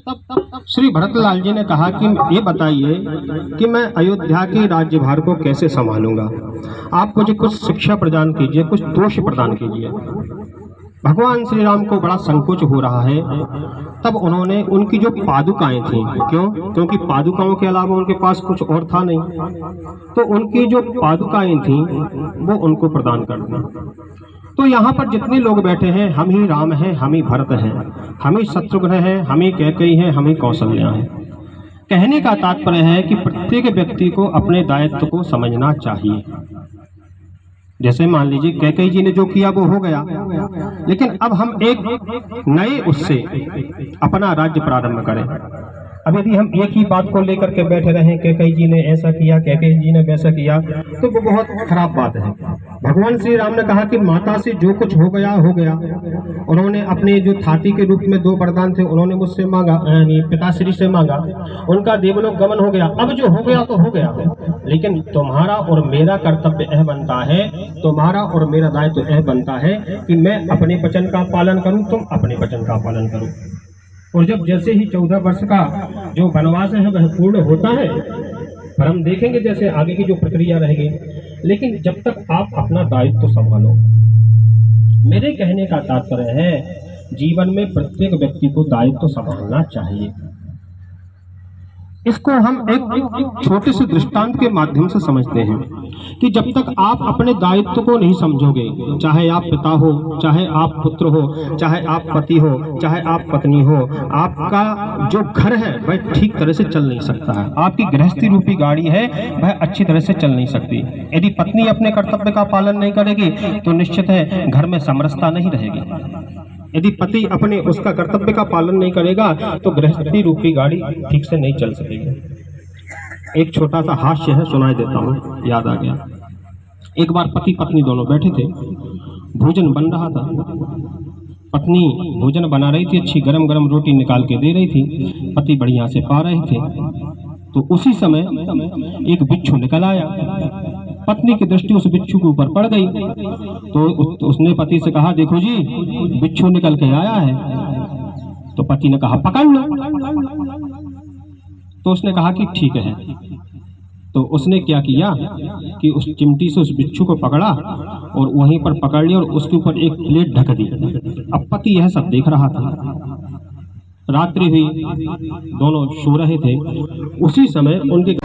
तब श्री भरतलाल जी ने कहा कि ये बताइए कि मैं अयोध्या के राज्यभार को कैसे संभालूंगा, आप मुझे कुछ शिक्षा प्रदान कीजिए, कुछ दोष प्रदान कीजिए। भगवान श्री राम को बड़ा संकोच हो रहा है। तब उन्होंने उनकी जो पादुकाएं थीं, क्योंकि पादुकाओं के अलावा उनके पास कुछ और था नहीं, तो उनकी जो पादुकाएं थीं वो उनको प्रदान कर दी। तो यहाँ पर जितने लोग बैठे हैं, हम ही राम हैं, हम ही भरत हैं, हम ही शत्रुघ्न हैं, हम ही कैकेयी हैं, हम ही कौशल्या हैं। कहने का तात्पर्य है कि प्रत्येक व्यक्ति को अपने दायित्व को समझना चाहिए। जैसे मान लीजिए कैकेयी जी ने जो किया वो हो गया, लेकिन अब हम एक नए उससे अपना राज्य प्रारंभ करें। अब यदि हम एक ही बात को लेकर के बैठे रहें, कैकेयी जी ने ऐसा किया, कैकेयी जी ने वैसा किया, तो वो बहुत खराब बात है। भगवान श्री राम ने कहा कि माता से जो कुछ हो गया हो गया। उन्होंने अपने जो थाती के रूप में 2 वरदान थे उन्होंने मुझसे मांगा, यानी पिताश्री से मांगा, उनका देवलोक गमन हो गया। अब जो हो गया तो हो गया, लेकिन तुम्हारा और मेरा कर्तव्य यह बनता है, तुम्हारा और मेरा दायित्व यह बनता है कि मैं अपने वचन का पालन करूं, तुम अपने वचन का पालन करो। और जब जैसे ही 14 वर्ष का जो वनवास है वह पूर्ण होता है, पर हम देखेंगे जैसे आगे की जो प्रक्रिया रहेगी, लेकिन जब तक आप अपना दायित्व संभालो। मेरे कहने का तात्पर्य है जीवन में प्रत्येक व्यक्ति को दायित्व संभालना चाहिए। इसको हम एक छोटे से दृष्टांत के माध्यम से समझते हैं कि जब तक आप अपने दायित्व को नहीं समझोगे, चाहे आप पिता हो, चाहे आप पुत्र हो, चाहे आप पति हो, चाहे आप पत्नी हो, आपका जो घर है वह ठीक तरह से चल नहीं सकता है। आपकी गृहस्थी रूपी गाड़ी है वह अच्छी तरह से चल नहीं सकती। यदि पत्नी अपने कर्तव्य का पालन नहीं करेगी तो निश्चित है घर में समरसता नहीं रहेगी। यदि पति अपने उसका कर्तव्य का पालन नहीं करेगा तो गृहस्थी रूपी गाड़ी ठीक से नहीं चल सकेगी। एक छोटा सा हास्य है, सुनाई देता हूँ, याद आ गया। एक बार पति पत्नी दोनों बैठे थे, भोजन बन रहा था। पत्नी भोजन बना रही थी, अच्छी गरम गरम रोटी निकाल के दे रही थी, पति बढ़िया से पा रहे थे। तो उसी समय एक बिच्छू निकल आया। पत्नी की दृष्टि उस बिच्छू के ऊपर पड़ गई, तो उसने पति से कहा, देखो जी बिच्छू निकल के आया है। तो पति ने कहा, पकड़ लो। तो उसने कहा कि ठीक है। तो उसने क्या किया कि उस चिमटी से उस बिच्छू को पकड़ा और वहीं पर पकड़ लिया और उसके ऊपर एक प्लेट ढक दी। अब पति यह सब देख रहा था। रात्रि हुई, दोनों सो रहे थे। उसी समय उनके